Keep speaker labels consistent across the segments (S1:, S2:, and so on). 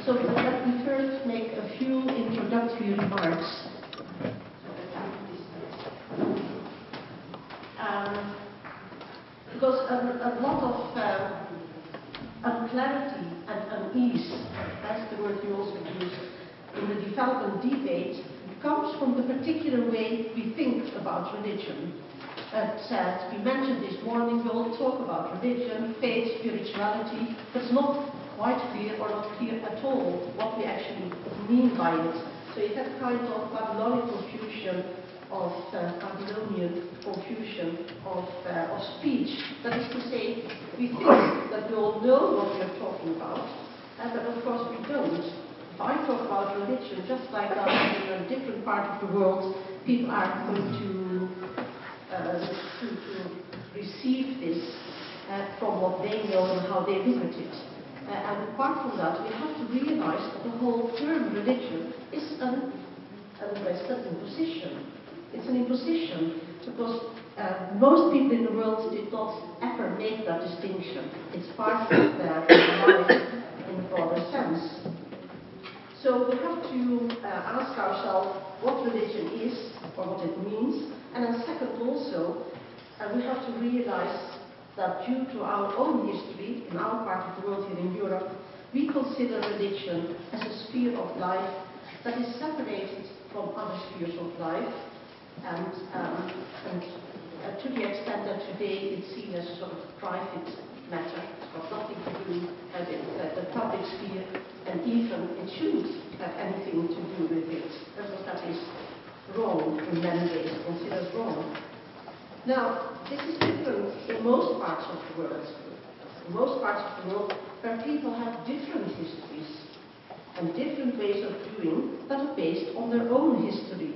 S1: So let me first make a few introductory remarks. Because a lot of unclarity and unease, that's the word you also use, in the development debate, comes from the particular way we think about religion. As we mentioned this morning, we all talk about religion, faith, spirituality, but it's not quite clear or not clear at all what we actually mean by it. So you have kind of Babylonian confusion of Babylonian confusion of speech. That is to say, we think that we all know what we are talking about, but of course we don't. If I talk about religion, just like that in a different part of the world, people are going to receive this from what they know and how they look at it. And apart from that, we have to realize that the whole term religion is a Western imposition. It's an imposition because most people in the world did not ever make that distinction. It's part of their life in a broader sense. So we have to ask ourselves what religion is or what it means. And then second also, we have to realize that due to our own history, in our part of the world here in Europe, we consider religion as a sphere of life that is separated from other spheres of life, and to the extent that today it's seen as a sort of private matter. It's got nothing to do with the public sphere, and even it shouldn't have anything to do with it. That is wrong in many ways, considered wrong. Now, this is different in most parts of the world. In most parts of the world where people have different histories and different ways of doing that are based on their own history.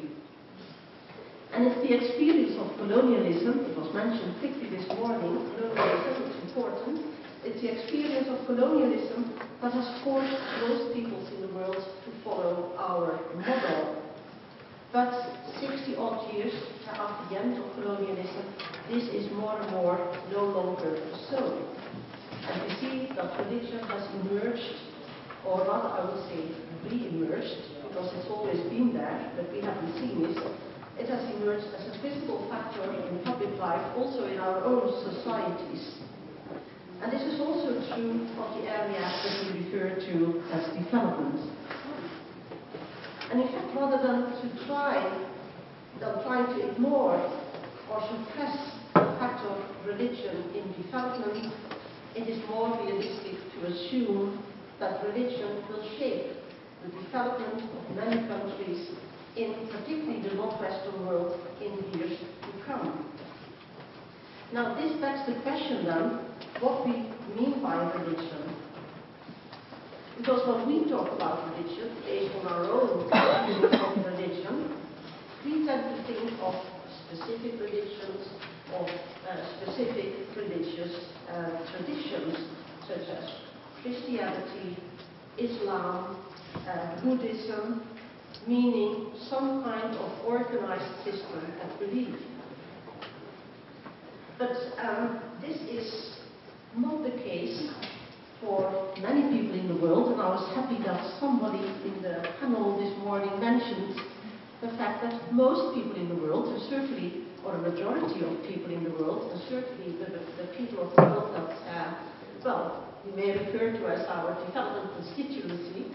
S1: And it's the experience of colonialism, it was mentioned quickly this morning, colonialism, it's important. It's the experience of colonialism that has forced most peoples in the world to follow our model. But 60-odd years after the end of colonialism, this is more and more no longer so. And we see that religion has emerged, or rather I would say re-emerged, because it's always been there, but we haven't seen it. It has emerged as a visible factor in public life, also in our own societies. And this is also true of the areas that we refer to as development. And in fact, rather than trying to ignore or suppress the factor of religion in development, it is more realistic to assume that religion will shape the development of many countries, in particularly the non-Western world, in years to come. Now, this begs the question then, what we mean by religion. Because when we talk about religion, based on our own view of religion, we tend to think of specific religions, of specific religious traditions, such as Christianity, Islam, Buddhism, meaning some kind of organized system of belief. But this is not the case for many people in the world, and I was happy that somebody in the panel this morning mentioned the fact that most people in the world, and certainly, or a majority of people in the world, and certainly the people of the world that, well, you may refer to as our development constituency,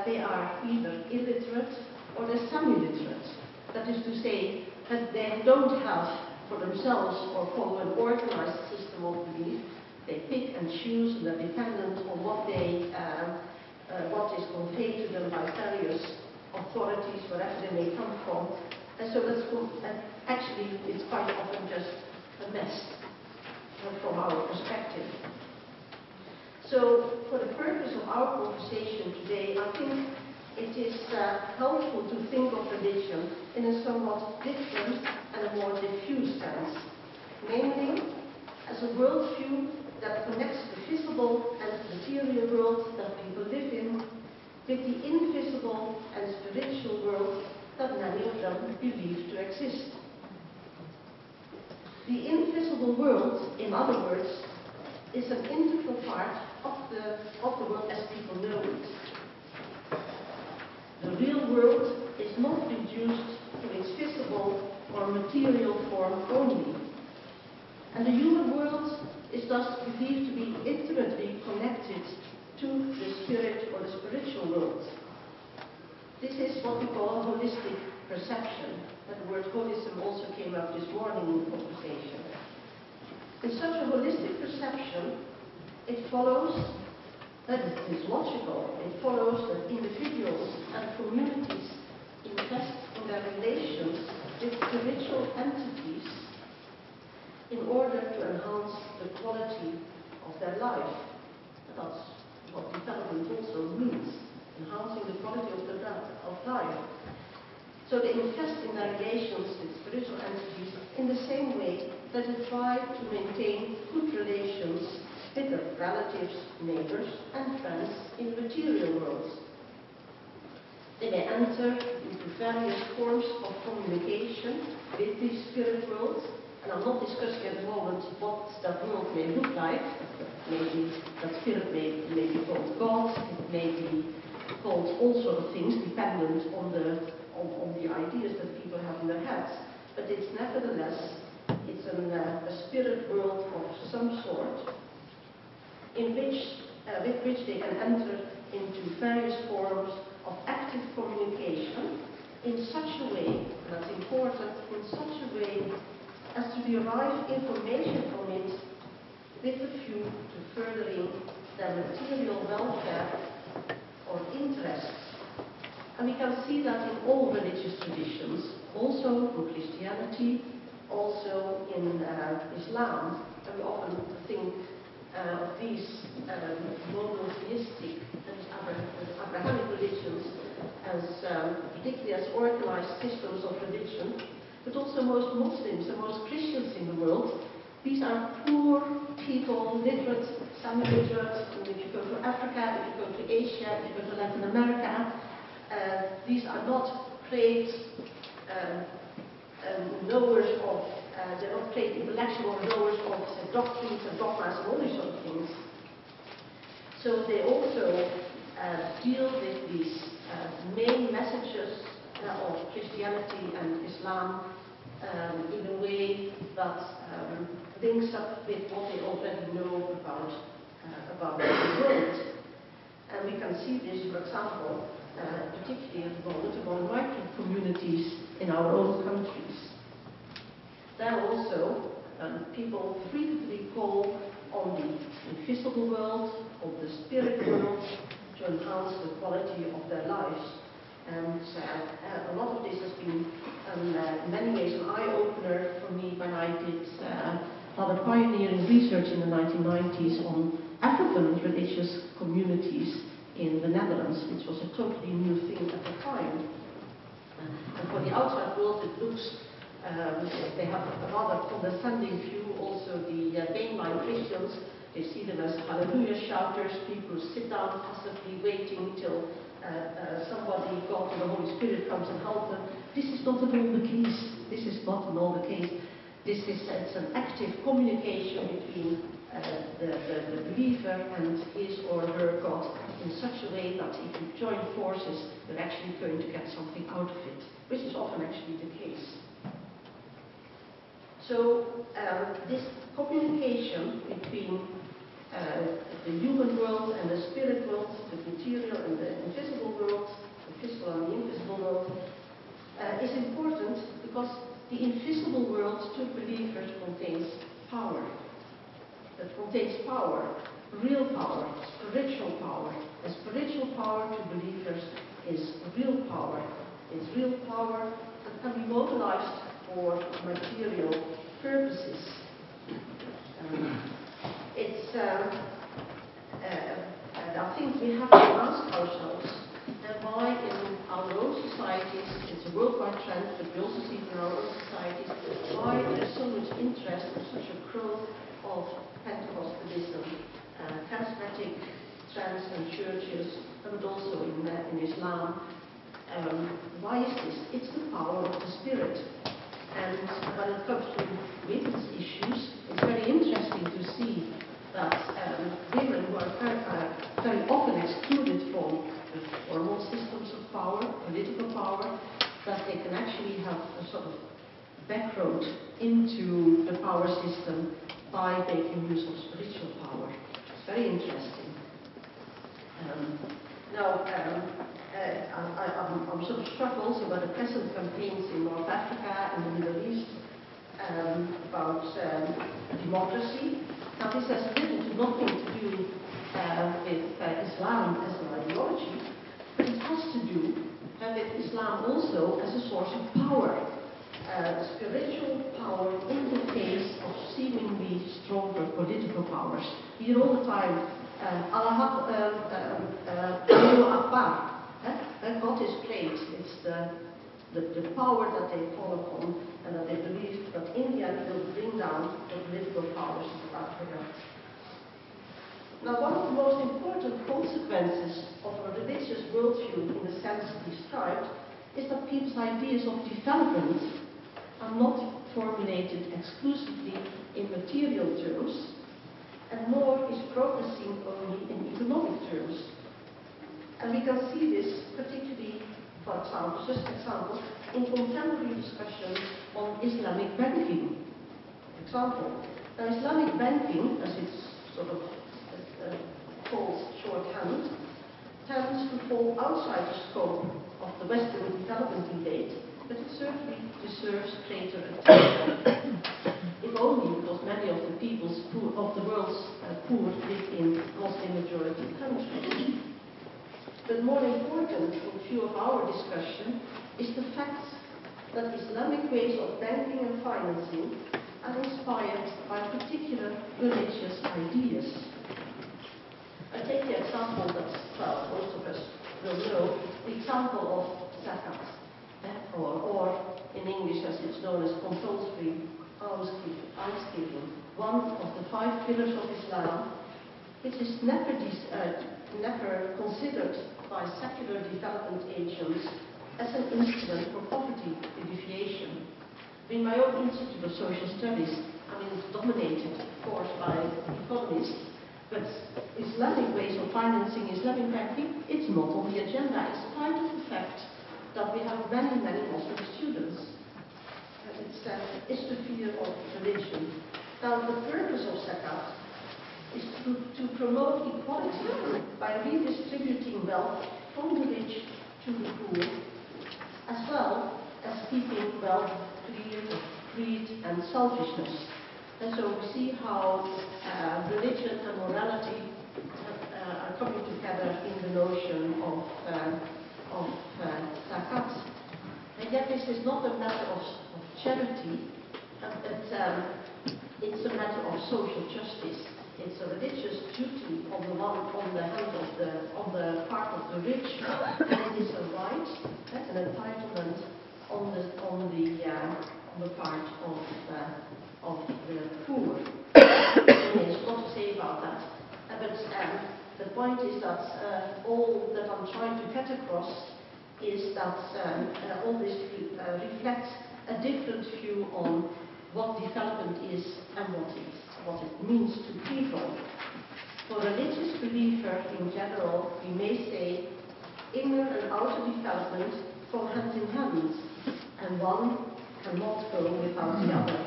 S1: they are either illiterate or they're semi-literate. That is to say that they don't have for themselves or follow an organized system of belief. They pick and choose, and they're dependent on what is conveyed to them by various authorities, wherever they may come from. And so actually it's quite often just a mess from our perspective. So for the purpose of our conversation today, I think it is helpful to think of religion in a somewhat different and a more diffuse sense, namely as a worldview that connects the visible and material world that people live in with the invisible and spiritual world that many of them believe to exist. The invisible world, in other words, is an integral part of the world as people know it. The real world is not reduced to its visible or material form only. And the human world is thus believed to be intimately connected to the spirit or the spiritual world. This is what we call holistic perception. And the word holism also came up this morning in the conversation. In such a holistic perception, it follows that it is logical. It follows that individuals and communities invest in their relations with spiritual entities in order to enhance the quality of their life. That's what development also means, enhancing the quality of life. So they invest in their relations with spiritual entities in the same way that they try to maintain good relations with their relatives, neighbors, and friends in the material world. They may enter into various forms of communication with the spirit world, and I'm not discussing at the moment what that world may look like. Maybe that spirit may be called God, it may be called all sorts of things, dependent on the ideas that people have in their heads. But it's nevertheless, it's a spirit world of some sort, in with which they can enter into various forms of active communication in such a way, and that's important, in such a way as to derive information from it with a view to furthering their material welfare or interests. And we can see that in all religious traditions, also in Christianity, also in Islam. And we often think of these monotheistic and Abrahamic religions as particularly as organized systems of religion, but also most Muslims and most Christians in the world. These are poor people, literate, semi-literate. If you go to Africa, if you go to Asia, if you go to Latin America, these are not great knowers of, they're not great intellectual knowers of doctrines and dogmas and all these sort of things. So they also deal with these main messages of Christianity and Islam in a way that links up with what they already know about the world. And we can see this, for example, particularly at the moment among migrant communities in our own countries. There also people frequently call on the invisible world, on the spirit world, to enhance the quality of their lives. And a lot of this has been, in many ways, an eye-opener for me when I did rather pioneering research in the 1990s on African religious communities in the Netherlands, which was a totally new thing at the time. And for the outside world, it looks, they have a rather condescending view. Also, the mainline Christians, they see them as hallelujah shouters, people who sit down passively waiting till somebody, God or the Holy Spirit, comes and helps them. This is not at all the case. This is not at all the case. It's an active communication between the believer and his or her God in such a way that if you join forces, you're actually going to get something out of it, which is often actually the case. So this communication between the human world and the spirit world, the material and the invisible world, the physical and the invisible world, is important because the invisible world to believers contains power. It contains power, real power, spiritual power. And spiritual power to believers is real power. It's real power that can be mobilized for material purposes. I think we have to ask ourselves why in our own societies, it's a worldwide trend, but we also see it in our own societies, why there is so much interest in such a growth of Pentecostalism, charismatic trends and churches, but also in Islam. Why is this? It's the power of the Spirit. And when it comes to witness issues, it's very interesting to see that women who are very often excluded from the formal systems of power, political power, that they can actually have a sort of backroad into the power system by making use of spiritual power. It's very interesting. I'm sort of struck also by the present campaigns in North Africa and the Middle East about democracy. Now, this has little to nothing to do with Islam as an ideology, but it has to do with Islam also as a source of power, spiritual power in the face of seemingly stronger political powers. We hear all the time, Allahu Akbar. God is great. It's the power that they call upon and that they believe that in the end will bring down the political powers of Africa. Now, one of the most important consequences of a religious worldview in the sense described is that people's ideas of development are not formulated exclusively in material terms, and nor is progressing only in economic terms. And we can see this particularly, for example, just example, in contemporary discussions on Islamic banking. For example, now Islamic banking, as it's sort of called shorthand, tends to fall outside the scope of the Western development debate, but it certainly deserves greater attention. If only because many of the peoples of the world's poor live in Muslim-majority countries. But more important, in view of our discussion, is the fact that Islamic ways of banking and financing are inspired by particular religious ideas. I take the example that, well, most of us will know, the example of zakat, or in English as it's known as compulsory almsgiving, one of the 5 pillars of Islam, which is never considered by secular development agents as an instrument for poverty alleviation. In my own Institute of Social Studies, it's dominated, of course, by economists, but Islamic ways of financing Islamic banking, it's not on the agenda, in spite of the fact that we have many, many Muslim students. It's the fear of religion. Now, the purpose of zakat is to promote equality by redistributing wealth from the rich to the poor, as well as keeping wealth clear of greed and selfishness. And so we see how religion and morality are coming together in the notion of zakat. And yet this is not a matter of charity, but it's a matter of social justice. It's a religious duty on the hand of the part of the rich, and it is a right, an entitlement on the part of the poor. There's a lot to say about that. But the point is that all that I'm trying to get across is that all this reflects a different view on what development is and what it means to people. For a religious believer in general, we may say inner and outer development go hand in hand, and one cannot go without the other.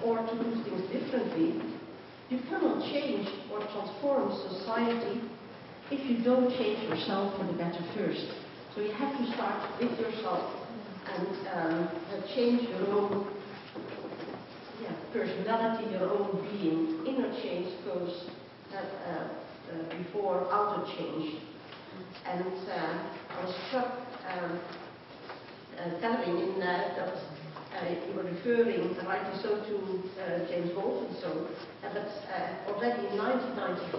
S1: Or to do things differently, you cannot change or transform society if you don't change yourself for the better first. So you have to start with yourself and change your own personality, your own being. Inner change goes before outer change. And I was struck telling in that you were referring, rightly so, to James Bolton, but already in 1995,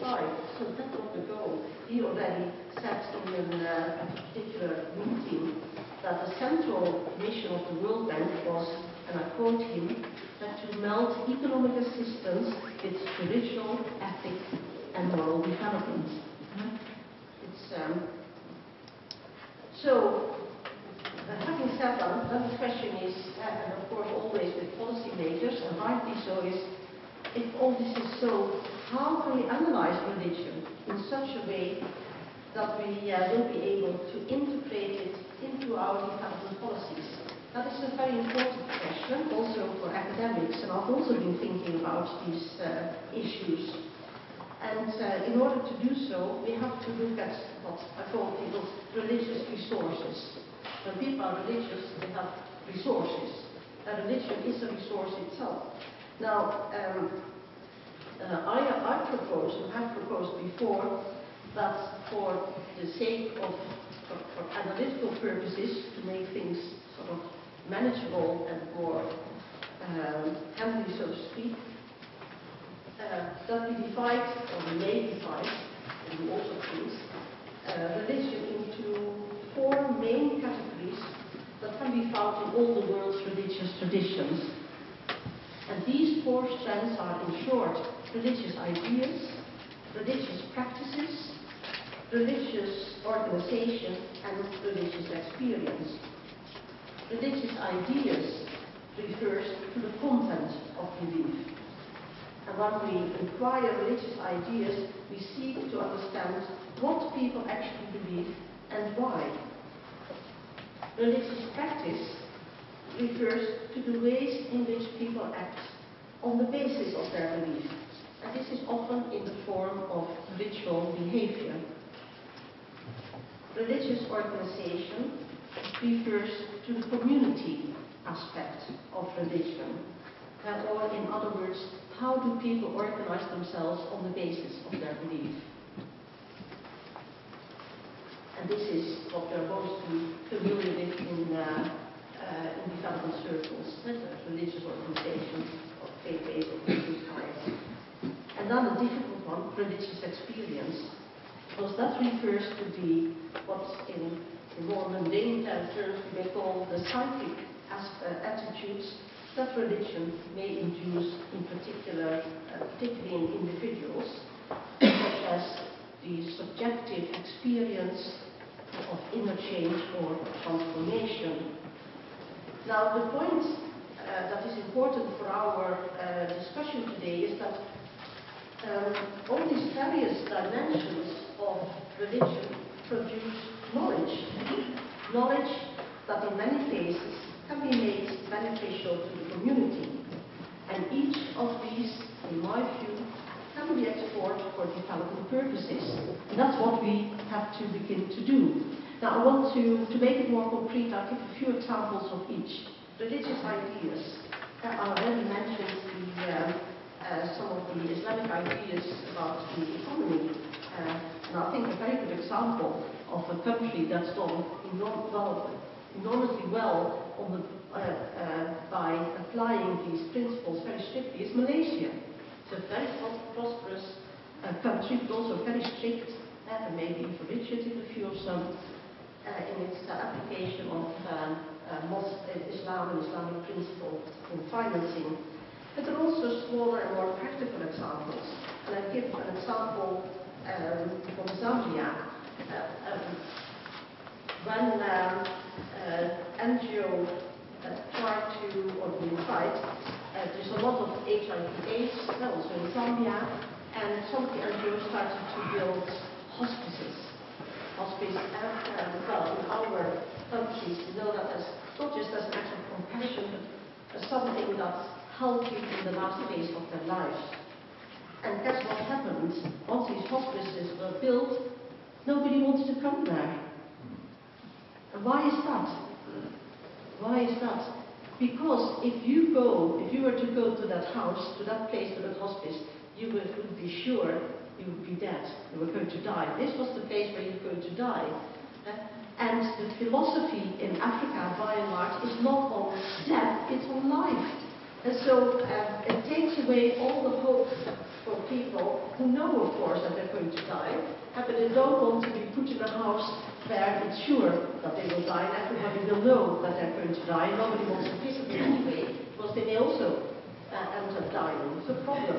S1: so that long ago, he already said in a particular meeting that the central mission of the World Bank was, and I quote him, that to meld economic assistance with spiritual, ethic, and moral development. Having said that, the question is, and of course always with policymakers, and rightly so, is if all this is so how can we analyze religion in such a way that we will be able to integrate it into our development policies? That is a very important question, also for academics, and I've also been thinking about these issues. And in order to do so, we have to look at what I call people's religious resources. When people are religious, they have resources. A religion is a resource itself. Now, I propose, and have proposed before, that for the sake of for analytical purposes, to make things sort of manageable and more handy, so to speak, that we divide, or we may divide, and do also things, religion into 4 main categories that can be found in all the world's religious traditions. And these 4 strands are, in short, religious ideas, religious practices, religious organization, and religious experience. Religious ideas refers to the content of belief. And when we inquire religious ideas, we seek to understand what people actually believe and why. Religious practice refers to the ways in which people act on the basis of their belief. And this is often in the form of ritual behavior. Religious organization refers to the community aspect of religion. Or in other words, how do people organize themselves on the basis of their belief? And this is what we are mostly familiar with in development circles, religious organizations, or faith-based organizations. And then the difficult one, religious experience, because that refers to the, what in more mundane terms we may call the psychic attitudes that religion may induce in particular, particularly in individuals, such as the subjective experience of inner change or transformation. Now, the point that is important for our discussion today is that all these various dimensions of religion produce knowledge. Knowledge that in many cases can be made beneficial to the community. And each of these, in my view, can be explored for development purposes. And that's what we have to begin to do. Now I want to make it more concrete. I'll give a few examples of each. Religious ideas. I already mentioned some of the Islamic ideas about the economy. And I think a very good example of a country that's done enormously well on the, by applying these principles very strictly is Malaysia. It's a very prosperous country, but also very strict, and maybe even rigid in a few of some, in its application of Islam and Islamic principle in financing. But there are also smaller and more practical examples. And I give an example from Zambia. When NGO tried to, or we tried, there's a lot of HIV/AIDS, also in Zambia, and some of the NGOs started to build hospices. Hospice, well, in our countries, we know that as not just as an act of compassion, but as something that helped people in the last phase of their lives. And guess what happened? Once these hospices were built, nobody wanted to come there. And why is that? Why is that? Because if you were to go to that house, to that place, to that hospice, you would be sure you would be dead. You were going to die. This was the place where you were going to die. And the philosophy in Africa, by and large, is not on death, it's on life. And so it takes away all the hope for people who know, of course, that they're going to die, but they don't want to be put in a house where it's sure that they will die, and everybody will know that they're going to die, and nobody wants to visit them anyway, because they may also end up dying. It's a problem.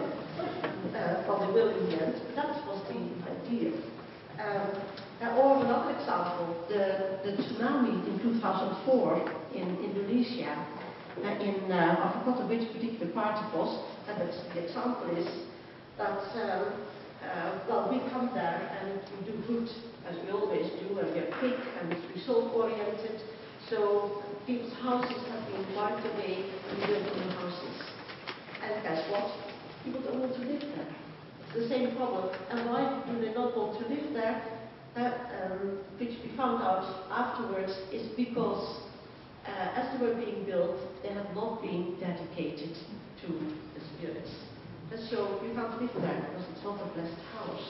S1: Well, they will in the end, but that was the idea. Or another example, the tsunami in 2004 in Indonesia. I forgot which particular part it was, but the example is that, well, we come there and we do good, as we always do, and we are quick and result-oriented. So people's houses have been wiped away and we build new houses. And guess what? People don't want to live there. It's the same problem. And why do they not want to live there? Which we found out afterwards is because as they were being built, they had not been dedicated to the spirits. And so you can't live there because it's not a blessed house.